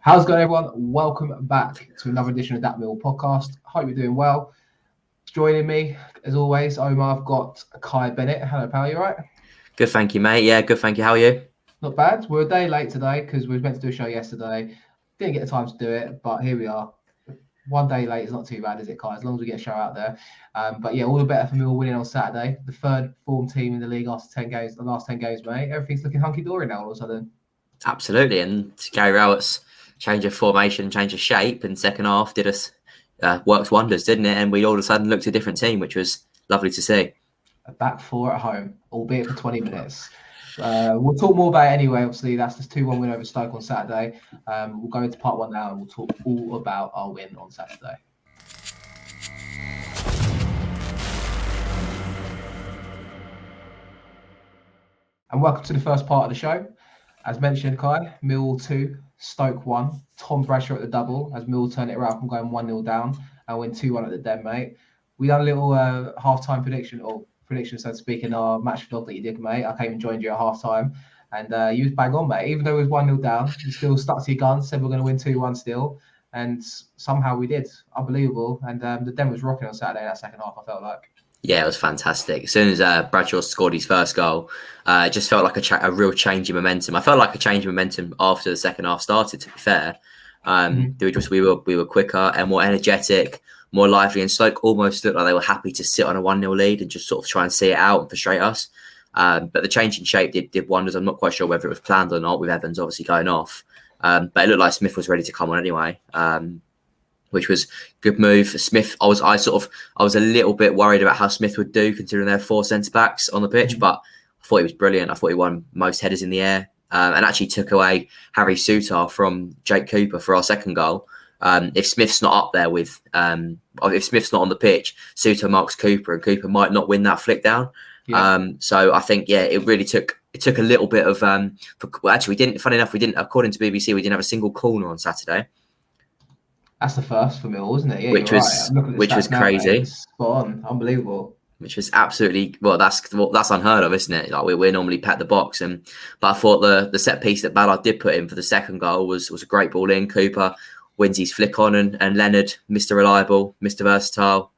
How's it going, everyone? Welcome back to another edition of That Mill podcast. Hope you're doing well. Joining me, as always, Omar, I've got Kai Bennett. Hello, pal. You all right? Good, thank you, mate. Yeah, good, thank you. How are you? Not bad. We're a day late today because we were meant to do a show yesterday. Didn't get the time to do it, but here we are. One day late is not too bad, is it, Kai? As long as we get a show out there. But yeah, all the better for Millwall winning on Saturday. The third form team in the league after 10 games, the last 10 games, mate. Everything's looking hunky-dory now all of a sudden. Absolutely. And Gary Rowett's change of formation, change of shape in second half did us worked wonders, didn't it? And we all of a sudden looked a different team, which was lovely to see. A back four at home, albeit for 20 minutes. We'll talk more about it anyway. Obviously, that's the 2-1 win over Stoke on Saturday. We'll go into part one now and we'll talk all about our win on Saturday. And welcome to the first part of the show. As mentioned, Kai, Millwall 2, Stoke 1. Tom Bradshaw at the double as Millwall turn it around from going 1-0 down and win 2-1 at the Den, mate. We done a little half-time prediction, so to speak, in our match vlog that you did, mate. I came and joined you at half-time, and you was bang on, mate. Even though it was 1-0 down, you still stuck to your guns, said we're going to win 2-1 still, and somehow we did. Unbelievable. And the Den was rocking on Saturday in that second half, I felt like. Yeah, it was fantastic. As soon as Bradshaw scored his first goal, it just felt like a real change in momentum. I felt like a change in momentum after the second half started, to be fair. We were quicker and more energetic, more lively, and Stoke almost looked like they were happy to sit on a 1-0 lead and just sort of try and see it out and frustrate us. But the change in shape did wonders. I'm not quite sure whether it was planned or not, with Evans obviously going off. But it looked like Smith was ready to come on anyway, which was a good move for Smith. I was a little bit worried about how Smith would do, considering there are 4 centre-backs on the pitch, but I thought he was brilliant. I thought he won most headers in the air and actually took away Harry Souttar from Jake Cooper for our second goal. If Smith's not up there if Smith's not on the pitch, Souttar marks Cooper, and Cooper might not win that flick down. Yeah. So I think, it really took a little bit of. We didn't. Funny enough, we didn't. According to BBC, we didn't have a single corner on Saturday. That's the first for Millwall, isn't it? Yeah, which was crazy. Spot on, unbelievable. Which was absolutely that's unheard of, isn't it? Like we're normally pat the box, but I thought the set piece that Ballard did put in for the second goal was a great ball in. Cooper wins his flick on, and Leonard, Mr. Reliable, Mr. Versatile,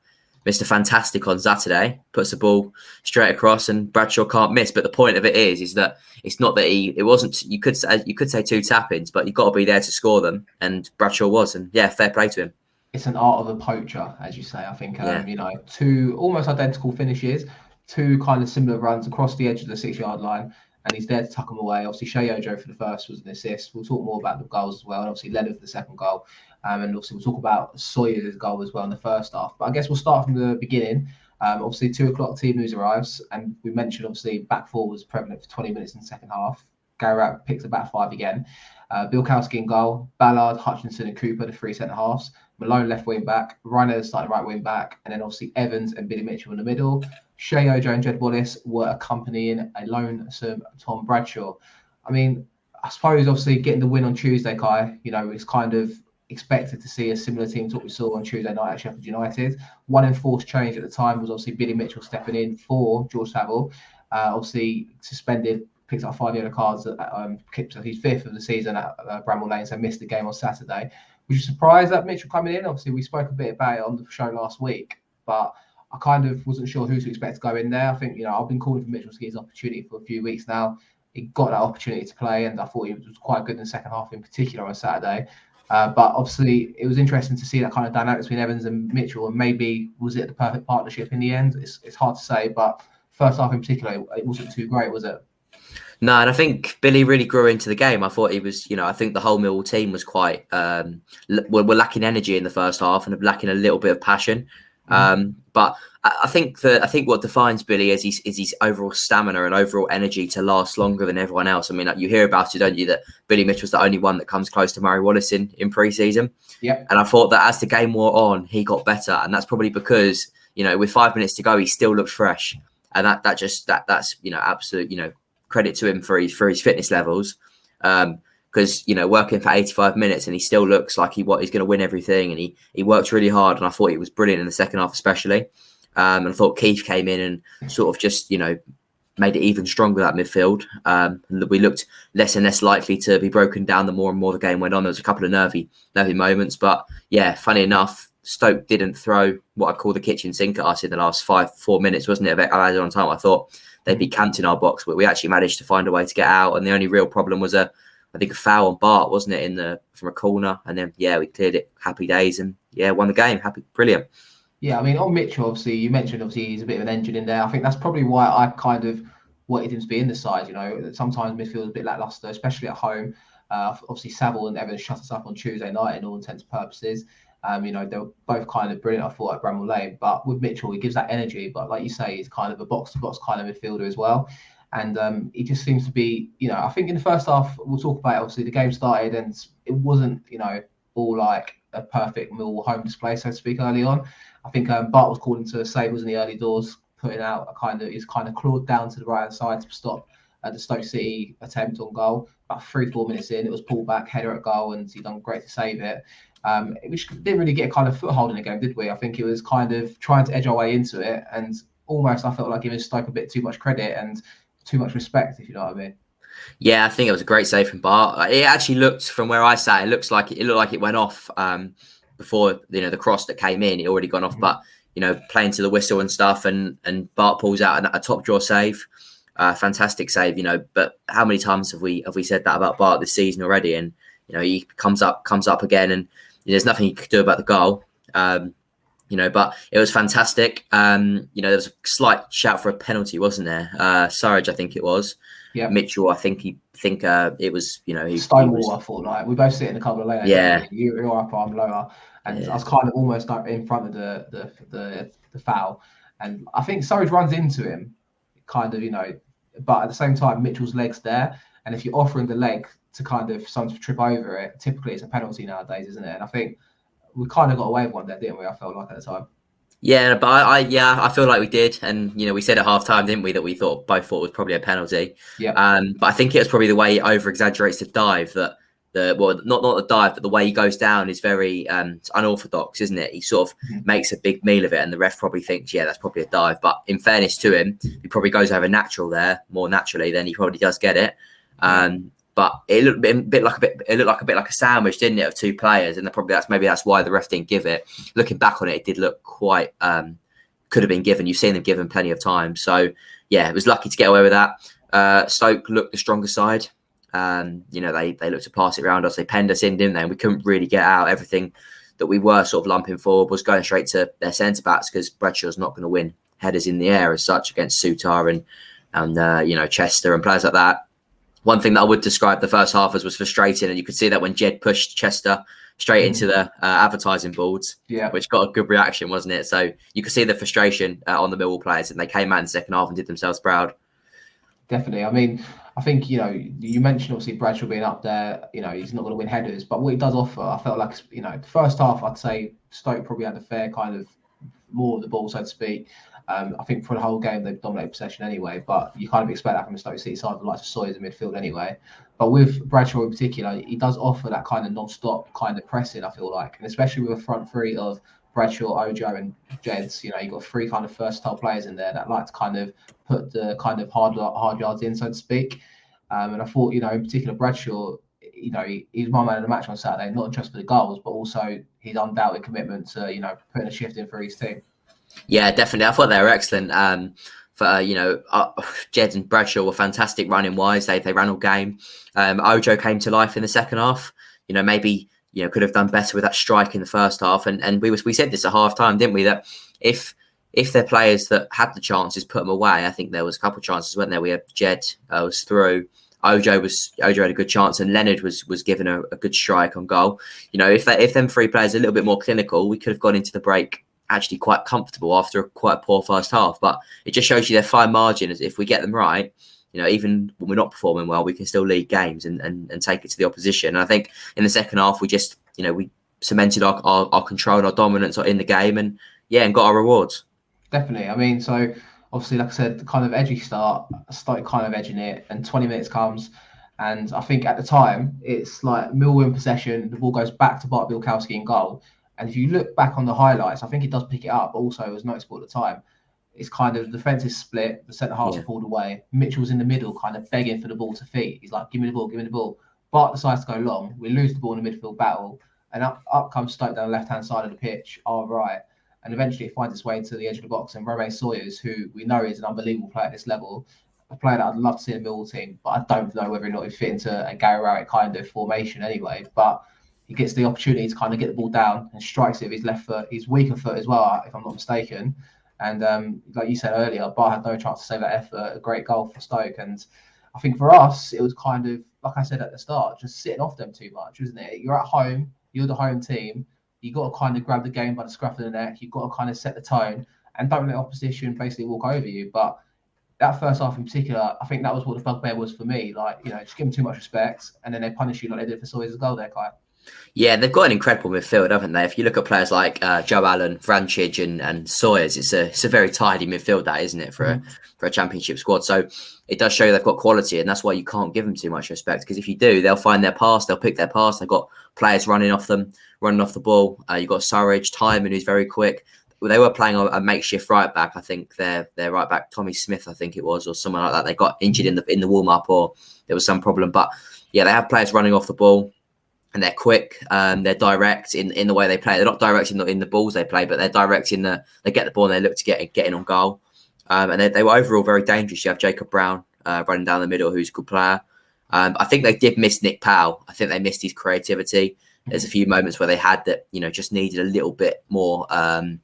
Mr. Fantastic on Saturday, puts the ball straight across, and Bradshaw can't miss. But the point of it is that it's not that it wasn't. You could say 2 tap-ins, but you've got to be there to score them, and Bradshaw was, and fair play to him. It's an art of a poacher, as you say. I think 2 almost identical finishes, 2 kind of similar runs across the edge of the 6-yard line, and he's there to tuck them away. Obviously, Shea Ojo for the first was an assist. We'll talk more about the goals as well, and obviously Leonard for the second goal. And obviously we'll talk about Sawyers' goal as well in the first half. But I guess we'll start from the beginning. Obviously, 2 o'clock team news arrives, and we mentioned obviously back 4 was prevalent for 20 minutes in the second half. Gary Rowett picks the back 5 again. Bilkowski in goal, Ballard, Hutchinson, and Cooper, the 3 centre halves. Malone left wing back, Reiner starting right wing back, and then obviously Evans and Billy Mitchell in the middle. Shea Ojo and Jed Wallace were accompanying a lonesome Tom Bradshaw. I mean, I suppose obviously getting the win on Tuesday, Kai, it's kind of expected to see a similar team to what we saw on Tuesday night at Sheffield United. One enforced change at the time was obviously Billy Mitchell stepping in for George Saville. Obviously suspended, picked up 5 yellow cards, kicked his 5th of the season at Bramall Lane, so missed the game on Saturday. Was you surprised that Mitchell coming in? Obviously, we spoke a bit about it on the show last week, but I kind of wasn't sure who to expect to go in there. I think, I've been calling for Mitchell to get his opportunity for a few weeks now. He got that opportunity to play, and I thought he was quite good in the second half in particular on Saturday. But obviously, it was interesting to see that kind of dynamic between Evans and Mitchell, and maybe was it the perfect partnership in the end? It's hard to say, but first half in particular, it wasn't too great, was it? No, and I think Billy really grew into the game. I thought he was, I think the whole Millwall team was quite, were lacking energy in the first half and lacking a little bit of passion. But I think what defines Billy is his overall stamina and overall energy to last longer than everyone else. I mean, you hear about it, don't you, that Billy Mitchell's the only one that comes close to Murray Wallace in pre-season. Yeah. And I thought that as the game wore on, he got better. And that's probably because, with 5 minutes to go, he still looked fresh. And that's absolute, credit to him for his fitness levels. Because, working for 85 minutes and he still looks like he's going to win everything. And he worked really hard. And I thought he was brilliant in the second half, especially. And I thought Keith came in and sort of just, made it even stronger, that midfield. We looked less and less likely to be broken down the more and more the game went on. There was a couple of nervy moments, but yeah, funny enough, Stoke didn't throw what I call the kitchen sink at us in the last 4 minutes, wasn't it? I added on time. I thought they'd be camped in our box, but we actually managed to find a way to get out. And the only real problem was I think a foul on Bart, wasn't it, from a corner? And then we cleared it. Happy days, and won the game. Brilliant. Yeah, I mean, on Mitchell, obviously, you mentioned he's a bit of an engine in there. I think that's probably why I kind of wanted him to be in the side. Sometimes midfield is a bit lacklustre, especially at home. Obviously, Saville and Evans shut us up on Tuesday night in all intents and purposes. They were both kind of brilliant, I thought, at Bramall Lane. But with Mitchell, he gives that energy. But like you say, he's kind of a box-to-box kind of midfielder as well. And he just seems to be, I think in the first half, we'll talk about it, obviously, the game started and it wasn't, all like a perfect Millwall home display, so to speak, early on. I think Bart was called into Sables in the early doors, putting out he's kind of clawed down to the right hand side to stop the Stoke City attempt on goal. About 3-4 minutes in, it was pulled back, header at goal, and he done great to save it. Which didn't really get a kind of foothold in the game, did we? I think it was kind of trying to edge our way into it, and almost I felt like giving Stoke a bit too much credit and too much respect, if you know what I mean. Yeah, I think it was a great save from Bart. It actually looked, from where I sat, it looked like it went off before the cross that came in. It already gone off, but playing to the whistle and stuff, and Bart pulls out a top draw save, fantastic save. But how many times have we said that about Bart this season already? And he comes up again, and there's nothing he could do about the goal. But it was fantastic. There was a slight shout for a penalty, wasn't there? Surridge, I think it was. Yeah. Mitchell, I think it was. Stonewall. I thought, like, we both sit in a couple of lanes. Yeah. You're up, I'm lower, and I was kind of almost like in front of the foul, and I think Surridge runs into him, kind of, but at the same time Mitchell's leg's there, and if you're offering the leg to kind of someone to trip over it, typically it's a penalty nowadays, isn't it? And I think we kind of got away with one there, didn't we? I felt like at the time. Yeah, but I feel like we did, and we said at half time, didn't we, that we both thought it was probably a penalty. Yeah. But I think it was probably the way he over exaggerates the dive, that not the dive, but the way he goes down is very unorthodox, isn't it? He sort of makes a big meal of it, and the ref probably thinks, yeah, that's probably a dive. But in fairness to him, he probably goes over natural there, more naturally than he probably does get it. But it looked a bit like a sandwich, didn't it, of two players? And that's why the ref didn't give it. Looking back on it, it did look quite could have been given. You've seen them given plenty of time. So yeah, it was lucky to get away with that. Stoke looked the stronger side. They looked to pass it around us. They penned us in, didn't they? And we couldn't really get out. Everything that we were sort of lumping forward was going straight to their centre backs, because Bradshaw's not going to win headers in the air as such against Sutar and Chester and players like that. One thing that I would describe the first half as was frustrating, and you could see that when Jed pushed Chester straight into the advertising boards, which got a good reaction, wasn't it? So you could see the frustration on the Millwall players, and they came out in the second half and did themselves proud. Definitely. I mean, I think, you mentioned obviously Bradshaw being up there, he's not going to win headers, but what he does offer, I felt like, the first half, I'd say Stoke probably had a fair kind of more of the ball, so to speak. I think for the whole game they've dominated possession anyway, but you kind of expect that from the Stoke City side, with like Sawyers in midfield anyway. But with Bradshaw in particular, he does offer that kind of non-stop kind of pressing, I feel like, and especially with a front three of Bradshaw, Ojo, and Jeds. You've got three kind of versatile players in there that like to kind of put the kind of hard yards in, so to speak. And I thought, in particular, Bradshaw, he's my man of the match on Saturday, not just for the goals, but also his undoubted commitment to, putting a shift in for his team. Yeah, definitely. I thought they were excellent. Jed and Bradshaw were fantastic running wise. They ran all game. Ojo came to life in the second half. Maybe could have done better with that strike in the first half. And we said this at half time, didn't we? That if they're players that had the chances, put them away. I think there was a couple of chances, weren't there? We had Jed was through. Ojo had a good chance, and Leonard was given a good strike on goal. If them three players are a little bit more clinical, we could have gone into the break actually quite comfortable after quite a poor first half. But it just shows you their fine margin. If we get them right, even when we're not performing well, we can still lead games and take it to the opposition. And I think in the second half, we just, we cemented our control and our dominance in the game, and got our rewards. Definitely. I mean, so obviously, like I said, the kind of edgy start, started kind of edging it, and 20 minutes comes. And I think at the time, it's like Millwall in possession, the ball goes back to Bart Bielkowski in goal. And if you look back on the highlights, I think it does pick it up. Also, it was noticeable at the time. it's kind of the defence is split, the centre halves are pulled away. Mitchell's in the middle, kind of begging for the ball to feet. He's like, give me the ball, give me the ball. Bart decides to go long. We lose the ball in the midfield battle, and up comes Stoke down the left-hand side of the pitch, our right. And eventually it finds its way to the edge of the box. And Romaine Sawyers, who we know is an unbelievable player at this level, a player that I'd love to see in the Millwall team, but I don't know whether or not he'd fit into a Gary Rowett kind of formation anyway. But he gets the opportunity to kind of get the ball down and strikes it with his left foot, his weaker foot as well, if I'm not mistaken. And like you said earlier, Bar had no chance to save that effort. A great goal for Stoke. And I think for us, it was kind of, like I said at the start, just sitting off them too much, isn't it? You're at home, you're the home team. You got to kind of grab the game by the scruff of the neck. You've got to kind of set the tone and don't let opposition basically walk over you. But that first half in particular, I think that was what the bugbear was for me. Like, just give them too much respect and then they punish you like they did for Sawyers' goal there, Kai. Yeah, they've got an incredible midfield, haven't they? If you look at players like Joe Allen, Vrancic and Sawyers, it's a very tidy midfield, that, isn't it, for a championship squad? So it does show they've got quality, and that's why you can't give them too much respect, because if you do, they'll find their pass, they'll pick their pass. They've got players running off them, running off the ball. You've got Surridge, Timon, who's very quick. They were playing a makeshift right back. I think their right back, Tommy Smith, I think it was, or someone like that. They got injured in the warm up, or there was some problem. But yeah, they have players running off the ball, and they're quick. They're direct in the way they play. They're not direct in the balls they play, but they're direct in they get the ball and they look to get in on goal. And they were overall very dangerous. You have Jacob Brown running down the middle, who's a good player. I think they did miss Nick Powell. I think they missed his creativity. There's a few moments where they had that, just needed a little bit more calm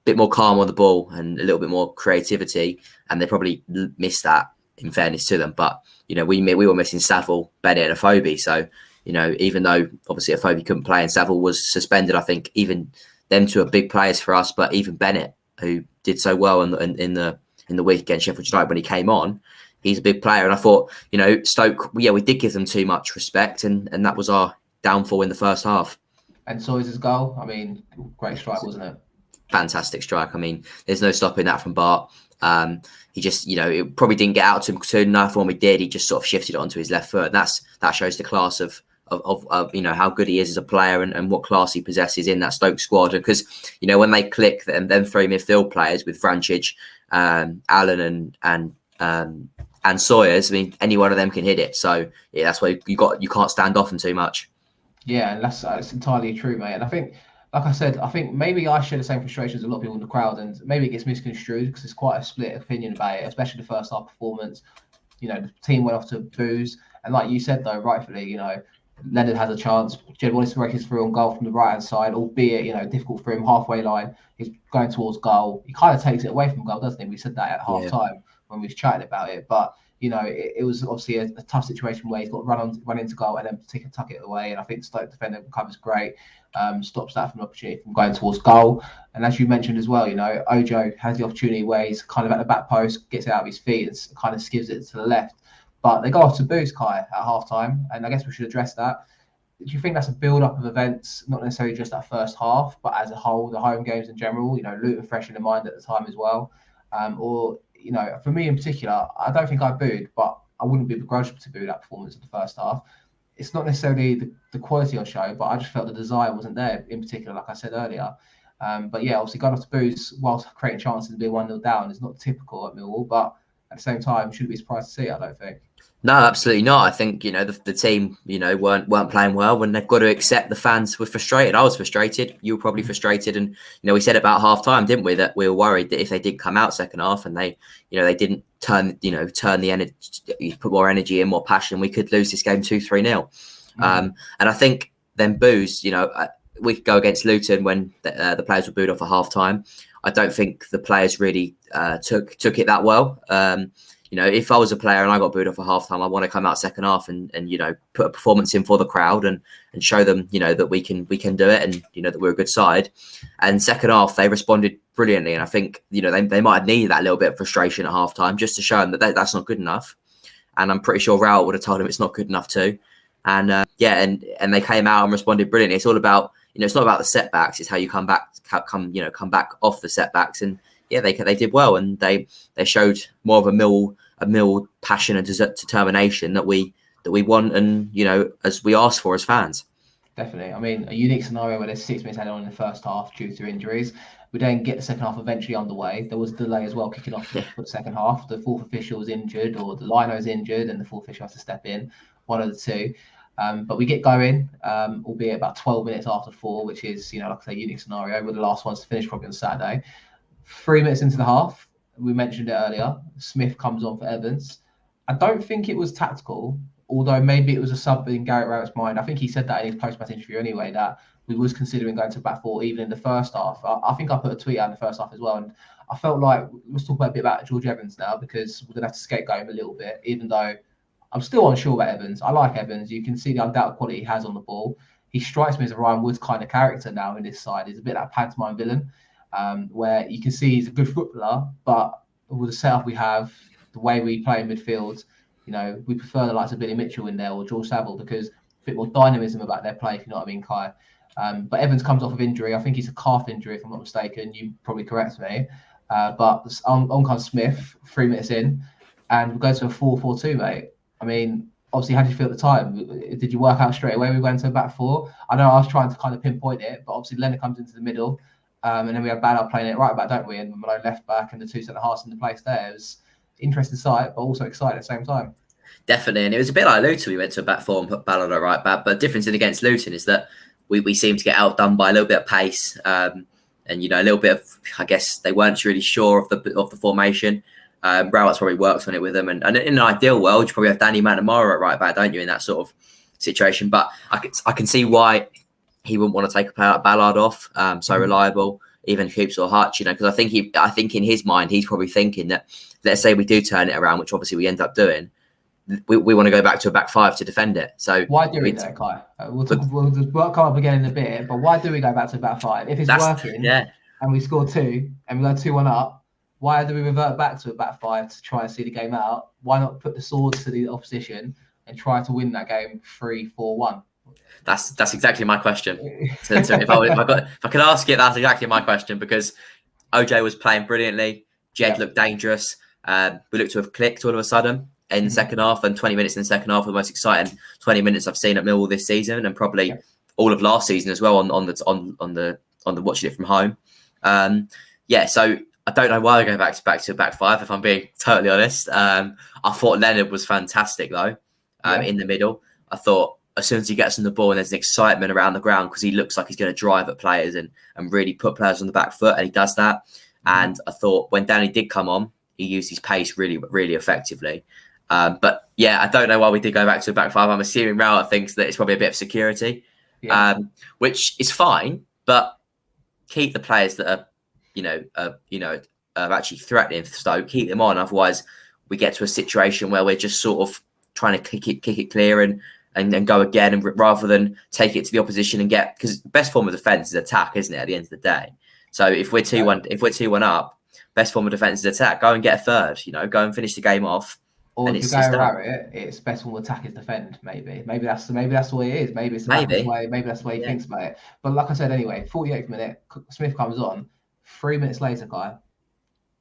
on the ball and a little bit more creativity, and they probably missed that, in fairness to them. But we were missing Saville, Bennett, and Afobe. So even though obviously Afobe couldn't play and Saville was suspended, I think even them two are big players for us. But even Bennett, who did so well in the week against Sheffield United when he came on, he's a big player. And I thought, Stoke, we did give them too much respect, and that was our downfall in the first half. And Sawyers' goal, I mean, great strike, wasn't it? Fantastic strike. I mean, there's no stopping that from Bart. He just, it probably didn't get out to him soon enough. When we did, he just sort of shifted it onto his left foot. And that shows the class of how good he is as a player and what class he possesses in that Stoke squad. Because when they click, them three midfield players with Vrancic, Allen and Sawyers, I mean, any one of them can hit it. So yeah, that's why you can't stand off them too much. Yeah, and that's entirely true, mate. And I think, like I said, maybe I share the same frustrations as a lot of people in the crowd, and maybe it gets misconstrued because there's quite a split opinion about it, especially the first half performance. The team went off to booze, and like you said, though, rightfully, Leonard has a chance. Jed Wallace breaks through on goal from the right hand side, albeit difficult for him, halfway line. He's going towards goal. He kind of takes it away from goal, doesn't he? We said that at half time when we was chatting about it, but it was obviously a tough situation where he's got to run into goal and then tuck it away. And I think Stoke defender covers great, stops that from an opportunity from going towards goal. And as you mentioned as well, Ojo has the opportunity where he's kind of at the back post, gets it out of his feet and kind of skivs it to the left. But they go off to boost Kai at half time, and I guess we should address that. Do you think that's a build-up of events, not necessarily just that first half, but as a whole, the home games in general, Luton fresh in the mind at the time as well? Or for me in particular, I don't think I booed, but I wouldn't be begrudged to boo that performance in the first half. It's not necessarily the quality on show, but I just felt the desire wasn't there in particular, like I said earlier. But yeah, obviously going off to booze whilst creating chances to be 1-0 down is not typical at Millwall, but at the same time, shouldn't be surprised to see it, I don't think. No, absolutely not. I think, the team, weren't playing well, when they've got to accept the fans were frustrated. I was frustrated. You were probably frustrated. And, we said about half time, didn't we, that we were worried that if they did come out second half and they didn't turn the energy, put more energy in, more passion, we could lose this game 2-3-0. And I think then boos, we could go against Luton when the players were booed off at half time. I don't think the players really took it that well. If I was a player and I got booed off at halftime, I want to come out second half and put a performance in for the crowd and show them, that we can do it and, that we're a good side. And second half, they responded brilliantly. And I think, they might have needed that little bit of frustration at halftime just to show them that that's not good enough. And I'm pretty sure Rowett would have told them it's not good enough too. And and they came out and responded brilliantly. It's all about, it's not about the setbacks. It's how you come back off the setbacks. And yeah, they did well, and they showed more of a Mill passion and determination that we want, and as we asked for as fans. Definitely. I mean, a unique scenario where there's 6 minutes added on in the first half due to injuries. We then get the second half eventually underway. There was a delay as well kicking off for the second half. The fourth official was injured, or the lino's injured, and the fourth official has to step in, one of the two. But we get going, albeit about 12 minutes after 4, which is, like I say, unique scenario. We're the last ones to finish probably on Saturday. 3 minutes into the half, we mentioned it earlier, Smith comes on for Evans. I don't think it was tactical, although maybe it was a sub in Gareth Rowett's mind. I think he said that in his post-match interview anyway, that we was considering going to back 4 even in the first half. I think I put a tweet out in the first half as well, and I felt like, let's talk a bit about George Evans now, because we're going to have to scapegoat him a little bit, even though I'm still unsure about Evans. I like Evans. You can see the undoubted quality he has on the ball. He strikes me as a Ryan Woods kind of character now in this side. He's a bit like a pantomime villain, where you can see he's a good footballer, but with the setup we have, the way we play in midfield, we prefer the likes of Billy Mitchell in there or George Saville, because a bit more dynamism about their play, if you know what I mean, Kai. But Evans comes off of injury. I think he's a calf injury, if I'm not mistaken. You probably correct me. But on comes Smith, 3 minutes in, and we go to a 4-4-2, mate. I mean, obviously, how did you feel at the time? Did you work out straight away we went to a back 4? I know I was trying to kind of pinpoint it, but obviously Leonard comes into the middle, and then we have Ballard playing it right back, don't we? And Malone left back, and the two centre-halves in the place there. It was interesting sight, but also exciting at the same time. Definitely, and it was a bit like Luton. We went to a back 4 and put Ballard at right back, but the difference against Luton is that we seemed to get outdone by a little bit of pace, and a little bit of, I guess they weren't really sure of the formation. Rowett's probably worked on it with them, and in an ideal world, you probably have Danny McNamara at right back, don't you, in that sort of situation? But I can see why he wouldn't want to take Ballard off, so reliable, even Coops or Hutch, because I think in his mind he's probably thinking that, let's say we do turn it around, which obviously we end up doing. We want to go back to a back 5 to defend it. So why do we there, Kai? We'll come up again in a bit, but why do we go back to a back 5 if it's working? And we score 2 and we go 2-1 up? Why do we revert back to a back 5 to try and see the game out? Why not put the swords to the opposition and try to win that game 3-4-1? That's exactly my question. If I could ask it, that's exactly my question, because OJ was playing brilliantly. Jed looked dangerous. We looked to have clicked all of a sudden in the second half, and 20 minutes in the second half were the most exciting 20 minutes I've seen at Millwall this season, and probably all of last season as well on the watching it from home. So I don't know why I go back to back 5, if I'm being totally honest. I thought Leonard was fantastic though, in the middle. I thought as soon as he gets on the ball and there's an excitement around the ground, because he looks like he's going to drive at players and really put players on the back foot, and he does that. And I thought when Danny did come on, he used his pace really, really effectively. But I don't know why we did go back to a back 5. I'm assuming Rowett thinks that it's probably a bit of security, which is fine, but keep the players that are actually threatening Stoke, keep them on. Otherwise, we get to a situation where we're just sort of trying to kick it clear and go again, and rather than take it to the opposition and get, because the best form of defence is attack, isn't it? At the end of the day, so if we're 2-1 up, best form of defence is attack. Go and get a third. Go and finish the game off. Or if you go around it's best form of attack is defend. Maybe that's the way it is. Maybe it's the way. Maybe that's the way he thinks about it. But like I said, anyway, 48th minute, Smith comes on. 3 minutes later, Kai,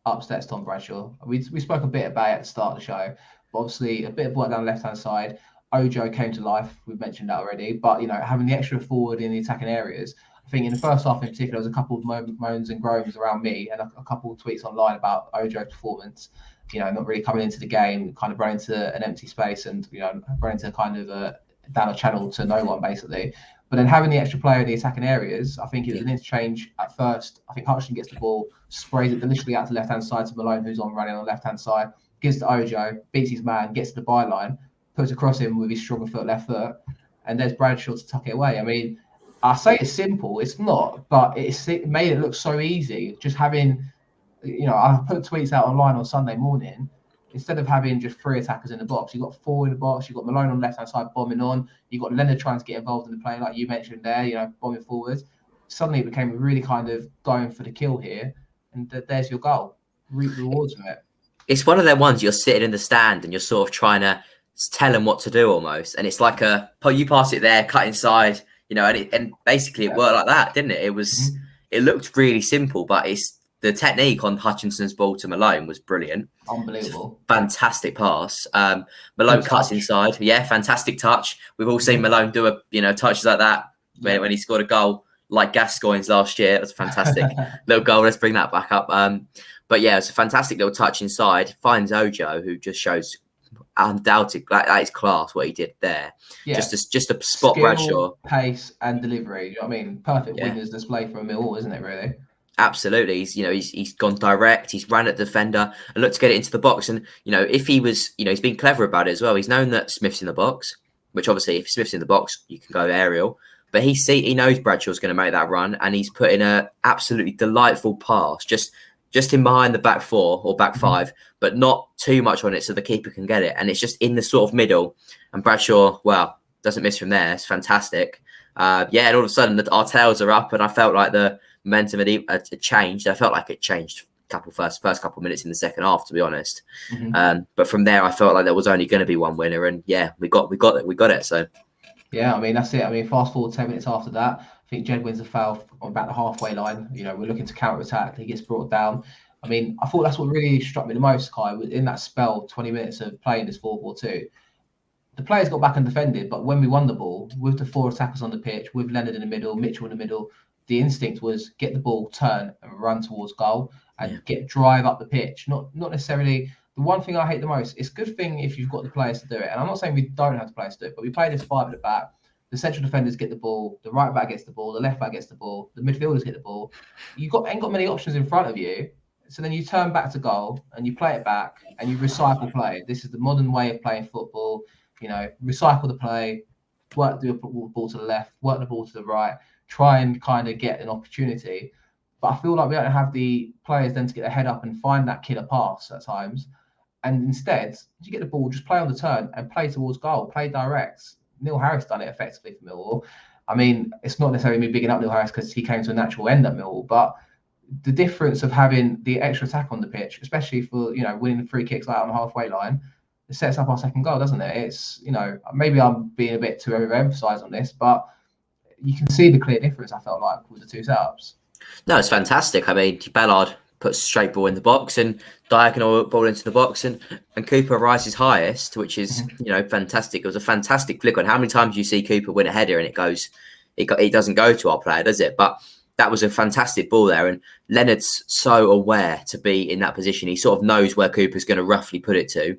up steps Tom Bradshaw. We spoke a bit about it at the start of the show, but obviously a bit of work down the left-hand side. Ojo came to life. We've mentioned that already. But, having the extra forward in the attacking areas, I think in the first half in particular, there was a couple of moans and groans around me and a couple of tweets online about Ojo's performance. Not really coming into the game, kind of running to an empty space and, running to kind of down a channel to no one, basically. But then having the extra player in the attacking areas, I think it was an interchange at first. I think Hutchinson gets the ball, sprays it deliciously out to the left-hand side to Malone, who's running on the left-hand side, gives to Ojo, beats his man, gets to the byline, puts across him with his stronger left foot, and there's Bradshaw to tuck it away. I mean, I say it's simple. It's not, but it made it look so easy. Just having, I put tweets out online on Sunday morning. Instead of having just 3 attackers in the box, you've got 4 in the box. You've got Malone on the left-hand side bombing on. You've got Leonard trying to get involved in the play, like you mentioned there, bombing forwards. Suddenly it became really kind of going for the kill here. And there's your goal. Reap the rewards from it. It's one of them ones you're sitting in the stand and you're sort of trying to tell them what to do almost. And it's like you pass it there, cut inside, and basically it worked like that, didn't it? It was, it looked really simple, but the technique on Hutchinson's ball to Malone was brilliant. Unbelievable. Fantastic pass. Malone cuts inside. Yeah, fantastic touch. We've all seen Malone do touches like that when he scored a goal. like Gascoigne's last year. It was a fantastic little goal. Let's bring that back up. But yeah, it's a fantastic little touch inside. Finds Ojo, who just shows undoubted that is class what he did there. Yeah. Just a spot Skill, Bradshaw, pace, and delivery. You know what I mean? Perfect winner's display for a Millwall, isn't it? Really. Absolutely. He's gone direct. He's ran at the defender and looked to get it into the box. And if he was, he's been clever about it as well. He's known that Smith's in the box, which obviously if Smith's in the box, you can go aerial. But he knows Bradshaw's going to make that run, and he's put in a absolutely delightful pass, just in behind the back four or back five, but not too much on it so the keeper can get it. And it's just in the sort of middle. And Bradshaw, doesn't miss from there. It's fantastic. And all of a sudden our tails are up, and I felt like the momentum had changed. I felt like it changed first couple of minutes in the second half, to be honest. But from there, I felt like there was only going to be one winner, and we got it. So yeah, I mean that's it. I mean, fast forward 10 minutes after that, I think Jed wins a foul on about the halfway line. We're looking to counter attack. He gets brought down. I mean, I thought that's what really struck me the most, Kai. In that spell, 20 minutes of playing this 4-4-2. The players got back and defended, but when we won the ball, with the 4 attackers on the pitch, with Leonard in the middle, Mitchell in the middle, the instinct was get the ball, turn, and run towards goal, and drive up the pitch. Not necessarily the one thing I hate the most. It's a good thing if you've got the players to do it, and I'm not saying we don't have the players to do it, but we play this 5 at the back. The central defenders get the ball, the right back gets the ball, the left back gets the ball, the midfielders get the ball. You ain't got many options in front of you. So then you turn back to goal and you play it back and you recycle play. This is the modern way of playing football. Recycle the play, work the ball to the left, work the ball to the right, try and kind of get an opportunity. But I feel like we don't have the players then to get their head up and find that killer pass at times. And instead, you get the ball, just play on the turn and play towards goal, play direct. Neil Harris done it effectively for Millwall. I mean, it's not necessarily me bigging up Neil Harris because he came to a natural end at Millwall, but the difference of having the extra attack on the pitch, especially for winning the free kicks out on the halfway line, it sets up our second goal, doesn't it? It's maybe I'm being a bit too overemphasised on this, but you can see the clear difference. I felt like with the 2 setups. No, it's fantastic. I mean, Ballard puts straight ball in the box and diagonal ball into the box, and Cooper rises highest, which is fantastic. It was a fantastic flick on. How many times do you see Cooper win a header and it doesn't go to our player, does it? But that was a fantastic ball there, and Leonard's so aware to be in that position. He sort of knows where Cooper's going to roughly put it to,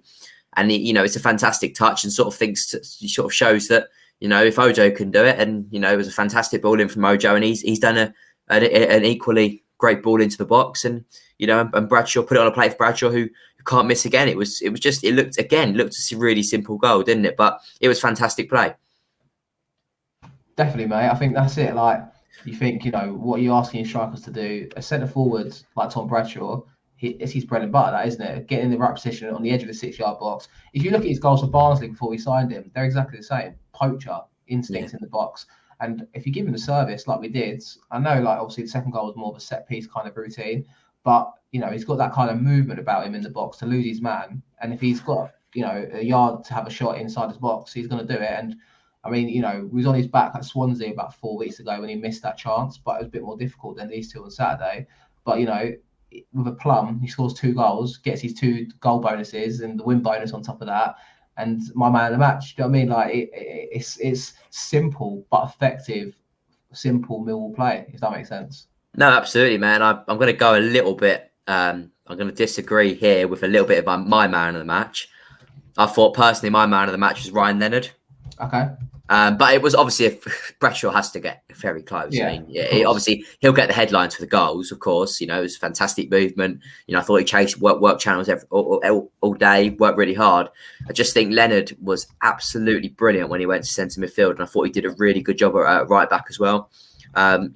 and it's a fantastic touch, and sort of shows that if Ojo can do it, and it was a fantastic ball in from Ojo, and he's done an equally great ball into the box, and and Bradshaw put it on a plate for Bradshaw, who can't miss again. It looked a really simple goal, didn't it? But it was fantastic play. Definitely, mate. I think that's it. Like, you think, what are you asking your strikers to do? A centre forward like Tom Bradshaw, it's his bread and butter, that, isn't it? Getting in the right position on the edge of the 6-yard box. If you look at his goals for Barnsley before we signed him, they're exactly the same. Poacher, instinct in the box. And if you give him the service like we did, I know, like, obviously the second goal was more of a set piece kind of routine, but he's got that kind of movement about him in the box to lose his man. And if he's got a yard to have a shot inside his box, he's going to do it. And I mean, he was on his back at Swansea about 4 weeks ago when he missed that chance, but it was a bit more difficult than these 2 on Saturday. But with a plum, he scores 2 goals, gets his 2 goal bonuses and the win bonus on top of that. And my man of the match. Do you know what I mean? Like, it's simple but effective, simple Millwall play, if that makes sense. No, absolutely, man. I'm going to go a little bit. I'm going to disagree here with a little bit of my man of the match. I thought personally my man of the match was Ryan Leonard. Okay. But it was obviously Bradshaw has to get very close. Yeah, I mean, obviously he'll get the headlines for the goals, of course. It was fantastic movement. I thought he chased work channels all day, worked really hard. I just think Leonard was absolutely brilliant when he went to centre midfield, and I thought he did a really good job at right back as well. I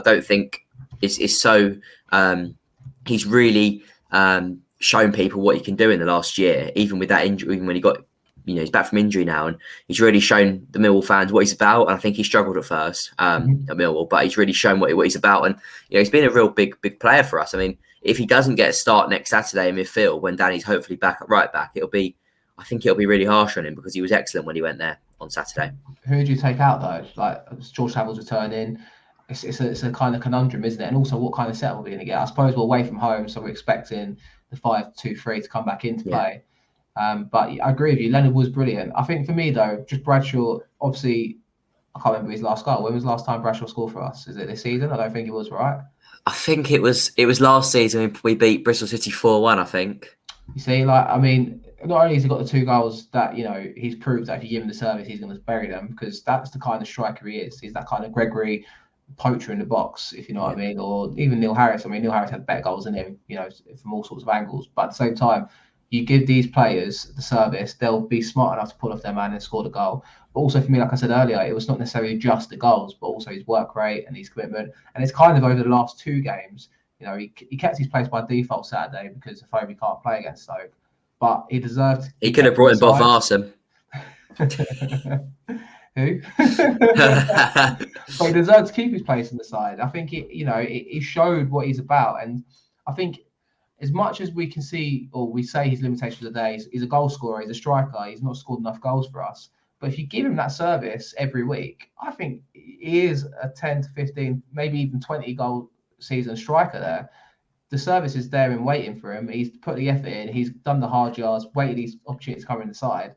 don't think it's so. He's really shown people what he can do in the last year, even with that injury, even when he got. He's back from injury now, and he's really shown the Millwall fans what he's about. And I think he struggled at first at Millwall, but he's really shown what he's about. And he's been a real big player for us. I mean, if he doesn't get a start next Saturday in midfield when Danny's hopefully back at right back, I think it'll be really harsh on him, because he was excellent when he went there on Saturday. Who do you take out though? Like, George Saville's returning. It's a kind of conundrum, isn't it? And also, what kind of setup are we going to get? I suppose we're away from home, so we're expecting the 5-2-3 to come back into play. But I agree with you. Leonard was brilliant. I think for me, though, just Bradshaw, obviously, I can't remember his last goal. When was the last time Bradshaw scored for us? Is it this season? I don't think it was, right? I think it was last season we beat Bristol City 4-1, I think. You see, like, I mean, not only has he got the 2 goals that, he's proved that if you give him the service, he's going to bury them, because that's the kind of striker he is. He's that kind of Gregory poacher in the box, if you know what I mean, or even Neil Harris. I mean, Neil Harris had better goals than him, from all sorts of angles. But at the same time, you give these players the service, they'll be smart enough to pull off their man and score the goal. But also for me, like I said earlier, it was not necessarily just the goals, but also his work rate and his commitment. And it's kind of over the last 2 games, he kept his place by default Saturday because Afobe can't play against Stoke. But he deserved. He could have brought in Bob Arson. Who? But he deserved to keep his place in the side. I think it showed what he's about, and I think as much as we can see or we say his limitations today, he's a goal scorer, he's a striker, he's not scored enough goals for us. But if you give him that service every week, I think he is a 10 to 15, maybe even 20 goal season striker there. The service is there and waiting for him. He's put the effort in. He's done the hard yards, waited these opportunities to come in the side.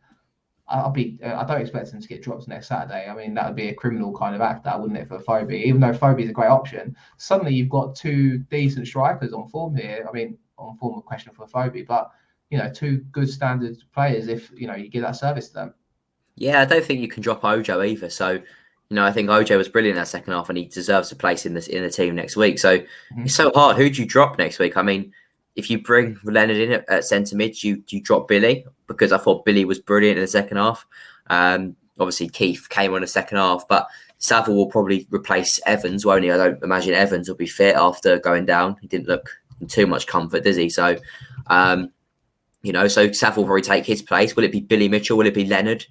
I don't expect him to get dropped next Saturday. I mean, that would be a criminal kind of act, that wouldn't it, for Afobe? Even though Afobe is a great option, suddenly you've got 2 decent strikers on form here. I mean, on form of question for Afobe, but 2 good standard players if you give that service to them. Yeah, I don't think you can drop Ojo either. So, I think Ojo was brilliant in that second half, and he deserves a place in the team next week. So It's so hard. Who do you drop next week? I mean, if you bring Leonard in at centre mid, you drop Billy, because I thought Billy was brilliant in the second half. Obviously, Keith came on the second half, but Saville will probably replace Evans, won't he? I don't imagine Evans will be fit after going down. He didn't look in too much comfort, does he? So, so Saville will probably take his place. Will it be Billy Mitchell? Will it be Leonard?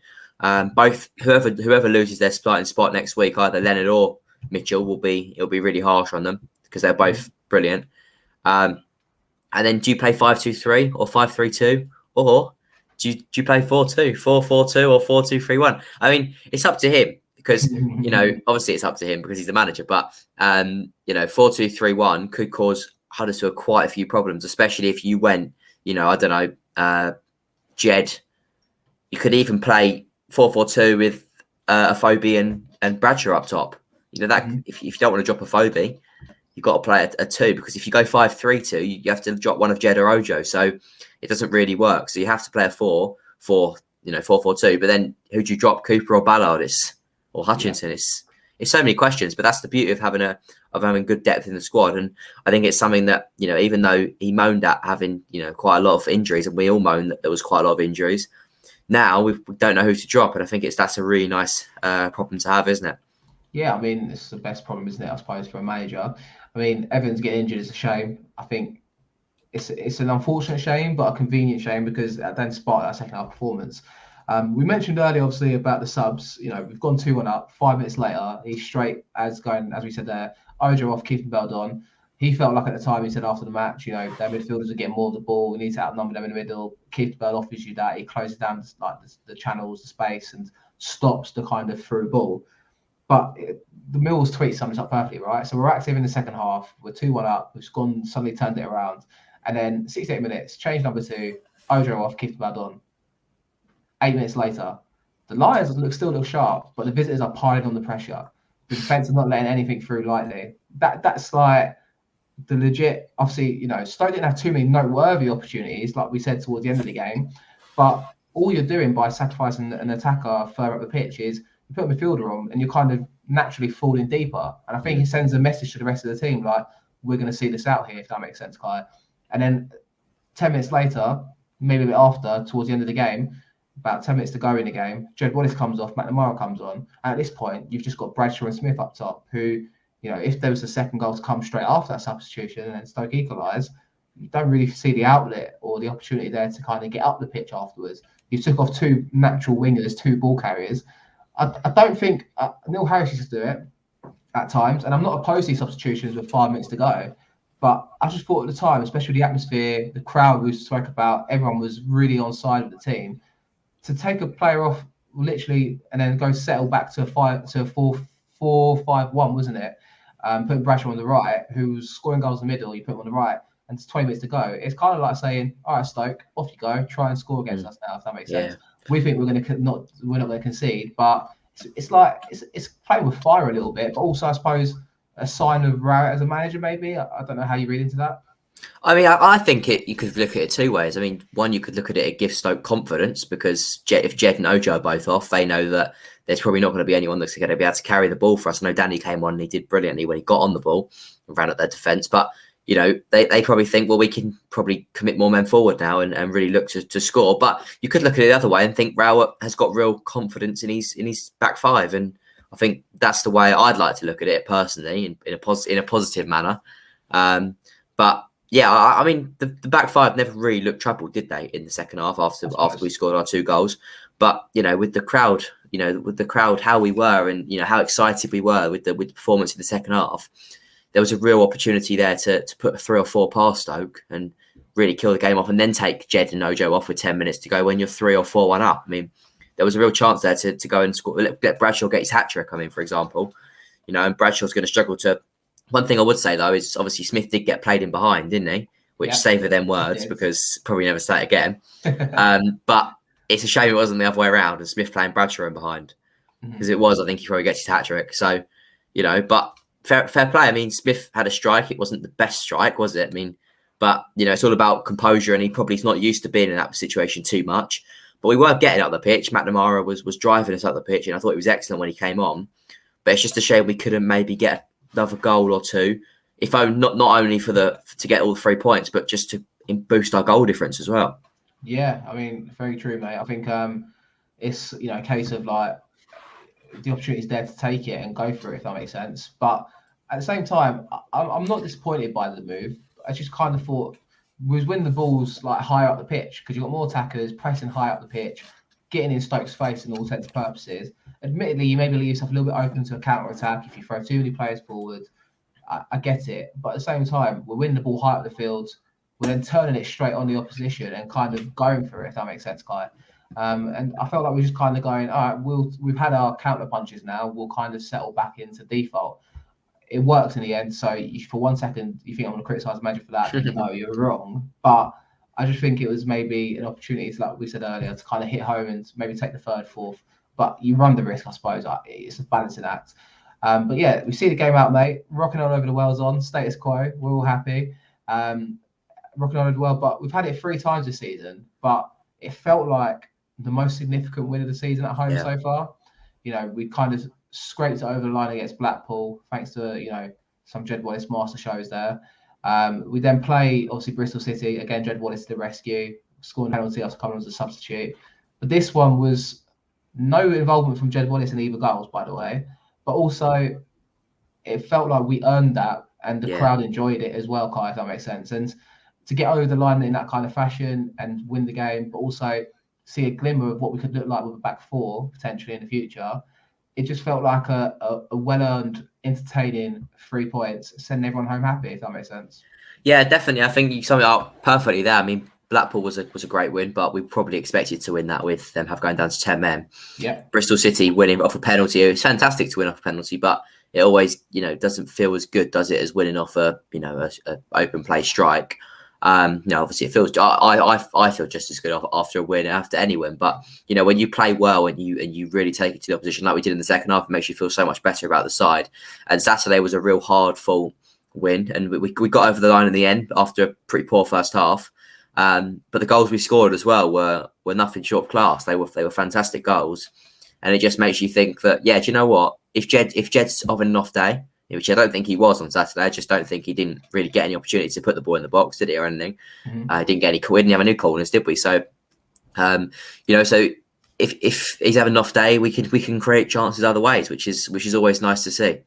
Both whoever loses their starting spot next week, either Leonard or Mitchell, it'll be really harsh on them because they're both brilliant. And then do you play 5-2-3 or 5-3-2, or do you play 4-2, 4-4-2 or 4-2-3-1? I mean, it's up to him because obviously it's up to him because he's the manager. But 4-2-3-1 could cause Huddersfield quite a few problems, especially if you went, I don't know, Jed. You could even play 4-4-2 with Afobe and Bradshaw up top. That if you don't want to drop Afobe, you've got to play a 2, because if you go 5-3-2, you have to drop one of Jed or Ojo. So it doesn't really work. So you have to play a 4-4-2. But then who do you drop, Cooper or Ballard or Hutchinson? Yeah. It's so many questions, but that's the beauty of having good depth in the squad. And I think it's something that, even though he moaned at having, quite a lot of injuries, and we all moaned that there was quite a lot of injuries, now we don't know who to drop. And I think that's a really nice problem to have, isn't it? Yeah, I mean, it's the best problem, isn't it, I suppose, for a manager. I mean, Evans getting injured is a shame. I think it's an unfortunate shame, but a convenient shame, because that then sparked that second half performance. We mentioned earlier, obviously, about the subs. We've gone 2-1 up. 5 minutes later, he's straight as we said there, Ojo off, Keith Bell on. He felt like at the time, he said after the match, their midfielders are getting more of the ball. We need to outnumber them in the middle. Keith Bell offers you that. He closes down the channels, the space, and stops the kind of through ball. But the Mills tweet sums up perfectly, right? So we're active in the second half. We're 2-1 up. We've suddenly turned it around. And then 68 minutes, change number 2, Ojo off, Keith Bell on. 8 minutes later, the Lions still look sharp, but the visitors are piling on the pressure. The defence are not letting anything through lightly. That's like the legit. Obviously, Stoke didn't have too many noteworthy opportunities, like we said towards the end of the game. But all you're doing by sacrificing an attacker further up the pitch is you put a midfielder on, and you're kind of naturally falling deeper. And I think he sends a message to the rest of the team, like, we're going to see this out here, if that makes sense, Kai. And then 10 minutes later, maybe a bit after, towards the end of the game, about 10 minutes to go in the game, Jed Wallace comes off, McNamara comes on. And at this point, you've just got Bradshaw and Smith up top, who, if there was a second goal to come straight after that substitution and then Stoke equalise, you don't really see the outlet or the opportunity there to kind of get up the pitch afterwards. You took off 2 natural wingers, 2 ball carriers. I don't think Neil Harris used to do it at times, and I'm not opposed to these substitutions with 5 minutes to go. But I just thought at the time, especially the atmosphere, the crowd we spoke about, everyone was really on side of the team. To take a player off literally and then go settle back to a 4-4-5-1, wasn't it? Putting Bradshaw on the right, who was scoring goals in the middle, you put him on the right, and it's 20 minutes to go. It's kind of like saying, all right, Stoke, off you go, try and score against us now, if that makes sense. We think we're not going to concede, but it's like it's playing with fire a little bit, but also I suppose a sign of Rowett as a manager. Maybe I don't know how you read into that. I mean, I think you could look at it two ways. I mean, one, you could look at it gives Stoke confidence because if Jed and Ojo are both off, they know that there's probably not going to be anyone that's going to be able to carry the ball for us. I know Danny came on and he did brilliantly when he got on the ball and ran at their defence. But, you know, they probably think, well, we can probably commit more men forward now and really look to score. But you could look at it the other way and think Rowett has got real confidence in his back five. And I think that's the way I'd like to look at it personally in a positive manner. But yeah, I mean, the back five never really looked troubled, did they, in the second half after we scored our 2 goals? But, you know, with the crowd, how we were and, you know, how excited we were with the performance in the second half, there was a real opportunity there to put 3 or 4 past Stoke and really kill the game off and then take Jed and Ojo off with 10 minutes to go when you're 3 or 4-1 up. I mean, there was a real chance there to go and score, let Bradshaw get his hat-trick, for example. You know, and Bradshaw's going to struggle to... One thing I would say, though, is obviously Smith did get played in behind, didn't he? Which savour them words because probably never say it again. But it's a shame it wasn't the other way around and Smith playing Bradshaw in behind. Because it was, I think he probably gets his hat-trick. So, you know, but fair play. I mean, Smith had a strike. It wasn't the best strike, was it? I mean, but, you know, it's all about composure and he probably is not used to being in that situation too much. But we were getting up the pitch. McNamara was driving us up the pitch and I thought he was excellent when he came on. But it's just a shame we couldn't maybe get another goal or 2, if not only to get all the 3 points, but just to boost our goal difference as well. Yeah, I mean, very true, mate. I think it's, you know, a case of like the opportunity is there to take it and go for it, if that makes sense. But at the same time, I'm not disappointed by the move. I just kind of thought we was winning the balls like higher up the pitch because you got more attackers pressing high up the pitch, getting in Stoke's face in all intents and purposes. Admittedly, you maybe leave yourself a little bit open to a counter-attack if you throw too many players forward. I get it. But at the same time, we're winning the ball high up the field. We're then turning it straight on the opposition and kind of going for it, if that makes sense, Kai. And I felt like we're just kind of going, all right, we've had our counter punches now. We'll kind of settle back into default. It works in the end. So for 1 second, you think I'm going to criticise the manager for that. No, you're wrong. But I just think it was maybe an opportunity, like we said earlier, to kind of hit home and maybe take the 3rd, 4th. But you run the risk, I suppose. It's a balancing act. But yeah, we see the game out, mate. Rocking on over the Wells on. Status quo. We're all happy. Rocking on over the world. But we've had it 3 times this season. But it felt like the most significant win of the season at home so far. You know, we kind of scraped it over the line against Blackpool, thanks to, you know, some Jed Wallace master shows there. We then play, obviously, Bristol City. Again, Jed Wallace to the rescue. Scoring penalty after coming on as a substitute. But this one was no involvement from Jed Wallace in either goals, by the way. But also, it felt like we earned that and the crowd enjoyed it as well, Kai, if that makes sense. And to get over the line in that kind of fashion and win the game, but also see a glimmer of what we could look like with a back 4 potentially in the future, it just felt like a well-earned, entertaining 3 points, sending everyone home happy, if that makes sense. Yeah, definitely. I think you summed it up perfectly there. I mean, Blackpool was a great win, but we probably expected to win that with them going down to 10 men. Yeah. Bristol City winning off a penalty. It was fantastic to win off a penalty, but it always, you know, doesn't feel as good, does it, as winning off a open play strike. You know, obviously it feels. I feel just as good after a win, after any win. But you know, when you play well and you really take it to the opposition like we did in the second half, it makes you feel so much better about the side. And Saturday was a real hard fought win, and we got over the line in the end after a pretty poor first half. But the goals we scored as well were nothing short of class. They were fantastic goals, and it just makes you think that, yeah, do you know what? If Jed's having an off day, which I don't think he was on Saturday, I just don't think he didn't really get any opportunity to put the ball in the box, did he, or anything? Didn't get any. We didn't have any corners, did we? So, you know, so if he's having an off day, we can create chances other ways, which is always nice to see.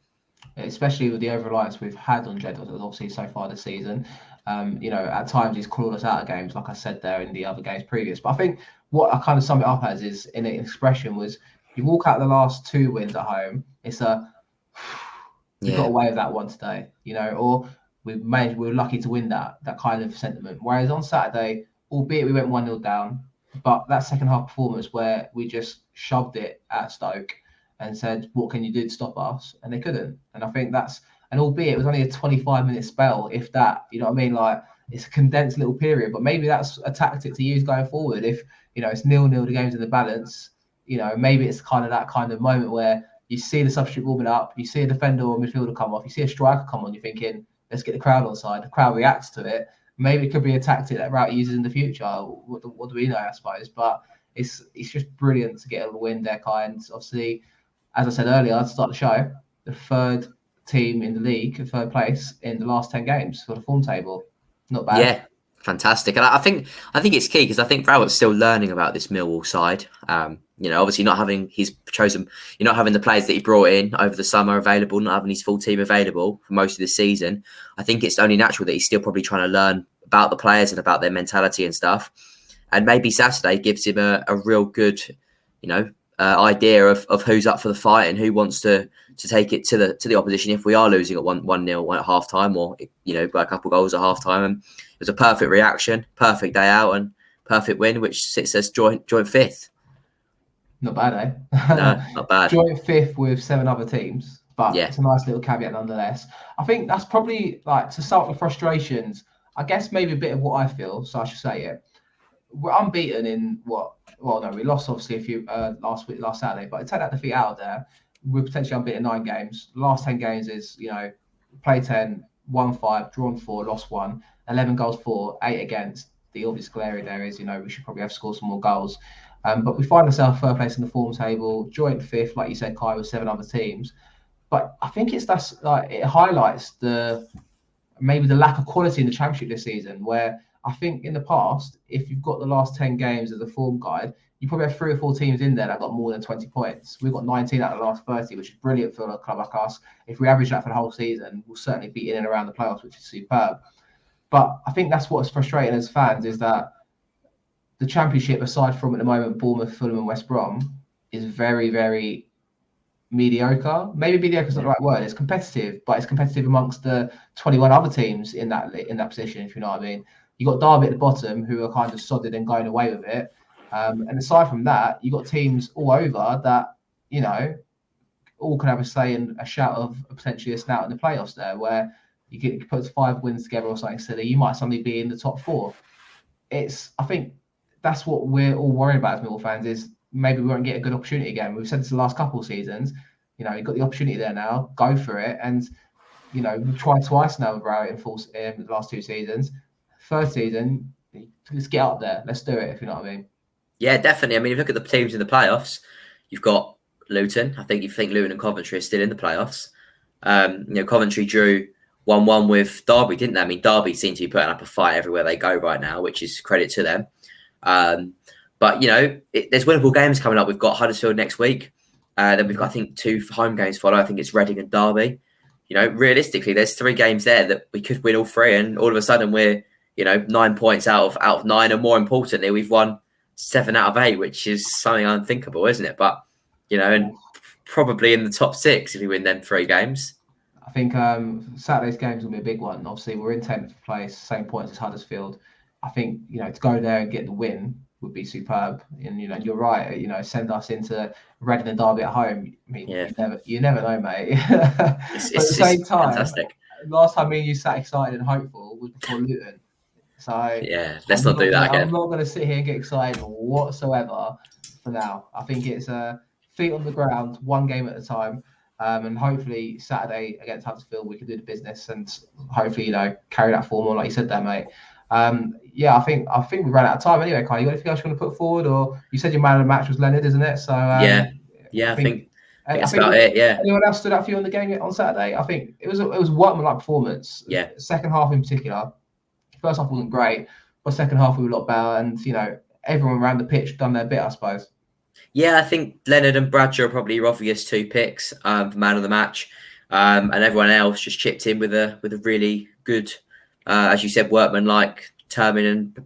Especially with the over-reliance we've had on Jed, obviously so far this season. You know, at times he's crawled us out of games, like I said there in the other games previous. But I think what I kind of sum it up as is, in an expression, was you walk out the last 2 wins at home, it's we got away with that one today, you know, or we were lucky to win that kind of sentiment. Whereas on Saturday, albeit we went 1-0 down, but that second half performance where we just shoved it at Stoke and said, what can you do to stop us? And they couldn't. And I think and albeit it was only a 25-minute spell, if that, you know what I mean? Like, it's a condensed little period, but maybe that's a tactic to use going forward. If, you know, it's 0-0, the game's in the balance, maybe it's kind of that kind of moment where you see the substitute warming up, you see a defender or midfielder come off, you see a striker come on, you're thinking, let's get the crowd on side. The crowd reacts to it. Maybe it could be a tactic that Rowett uses in the future. What do we know, I suppose? But it's just brilliant to get a win there, Kai. And obviously, as I said earlier, to start the show, the third team in the league, third place in the last 10 games for the form table. Not bad. Yeah, fantastic. And I think it's key because I think Rowett's still learning about this Millwall side. Obviously not having not having the players that he brought in over the summer available, not having his full team available for most of the season. I think it's only natural that he's still probably trying to learn about the players and about their mentality and stuff. And maybe Saturday gives him a real good, idea of who's up for the fight and who wants to take it to the opposition if we are losing at 1-0 at half time, or by a couple of goals at half time. And it was a perfect reaction, perfect day out, and perfect win, which sits us joint fifth. Not bad, eh? No, not bad. Joint fifth with 7 other teams, but it's a nice little caveat nonetheless. I think that's probably to start with frustrations. I guess maybe a bit of what I feel, so I should say it. We're unbeaten in we lost obviously a few last Saturday, but take that defeat out of there, we're potentially unbeaten 9 games. The last 10 games is, play 10, won 5, drawn 4, lost 1, 11 goals for, 8 against. The obvious glare there is, we should probably have scored some more goals. But we find ourselves third place in the form table, joint fifth, like you said, Kai, with 7 other teams. But I think it highlights maybe the lack of quality in the Championship this season, where I think in the past, if you've got the last 10 games as a form guide, you probably have 3 or 4 teams in there that got more than 20 points. We've got 19 out of the last 30, which is brilliant for a club like us. If we average that for the whole season, we'll certainly be in and around the playoffs, which is superb. But I think that's what's frustrating as fans, is that the Championship, aside from at the moment Bournemouth, Fulham and West Brom, is very, very mediocre. Maybe mediocre is not the right word. It's competitive, but it's competitive amongst the 21 other teams in that position, if you know what I mean. You got Derby at the bottom who are kind of sodded and going away with it. And aside from that, you got teams all over that, all can have a say and a shout of potentially a snout in the playoffs there, where you put 5 wins together or something silly, you might suddenly be in the top 4. I think that's what we're all worried about as Millwall fans, is maybe we won't get a good opportunity again. We've said this the last couple of seasons. You've got the opportunity there now, go for it. And, we've tried twice now with Rowett in the last 2 seasons. Third season, let's get up there. Let's do it, if you know what I mean. Yeah, definitely. I mean, if you look at the teams in the playoffs, you've got Luton. I think Luton and Coventry are still in the playoffs. Coventry drew 1-1 with Derby, didn't they? I mean, Derby seem to be putting up a fight everywhere they go right now, which is credit to them. But, there's winnable games coming up. We've got Huddersfield next week. Then we've got, I think, 2 home games follow. I think it's Reading and Derby. Realistically, there's 3 games there that we could win all 3, and all of a sudden we're, 9 points out of 9, and more importantly, we've won 7 out of 8, which is something unthinkable, isn't it? But, and probably in the top 6 if we win them 3 games. I think Saturday's games will be a big one. Obviously, we're in 10th place, same points as Huddersfield. I think, to go there and get the win would be superb. And, you're right, send us into Reading and Derby at home. I mean, you never know, mate. At the same time, fantastic. Last time me and you sat excited and hopeful was before Luton. So let's not do that again. I'm not going to sit here and get excited whatsoever for now. I think it's feet on the ground, 1 game at a time. And hopefully Saturday against Huddersfield, we can do the business and hopefully, carry that form on, like you said there, mate. I think we ran out of time anyway, Kai. You got anything else you want to put forward? Or you said your man of the match was Leonard, isn't it? So I think that's about it. Yeah. Anyone else stood out for you on the game on Saturday? I think it was a workmanlike performance. Yeah. Second half in particular. First half wasn't great, but second half we were a lot better, and everyone around the pitch done their bit, I suppose. Yeah, I think Leonard and Bradshaw are probably your obvious 2 picks for man of the match, and everyone else just chipped in with a really good, as you said, workmanlike, determined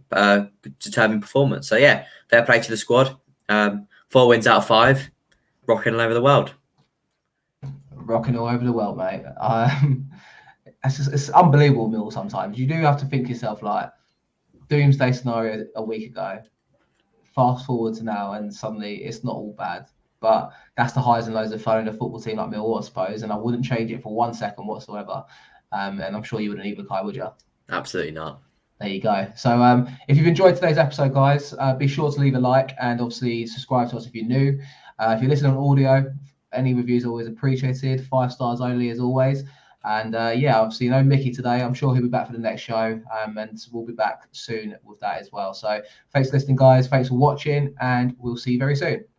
performance. So yeah, fair play to the squad. 4 wins out of 5, rocking all over the world. Rocking all over the world, mate. It's unbelievable, Mill. Sometimes you do have to think yourself like doomsday scenario a week ago. Fast forward to now, and suddenly it's not all bad. But that's the highs and lows of following a football team like Millwall, I suppose. And I wouldn't change it for 1 second whatsoever. And I'm sure you wouldn't either, Kai, would you? Absolutely not. There you go. So if you've enjoyed today's episode, guys, be sure to leave a like and obviously subscribe to us if you're new. If you're listening on audio, any reviews are always appreciated. 5 stars only as always. And obviously, Mickey today. I'm sure he'll be back for the next show, and we'll be back soon with that as well. So thanks for listening, guys. Thanks for watching, and we'll see you very soon.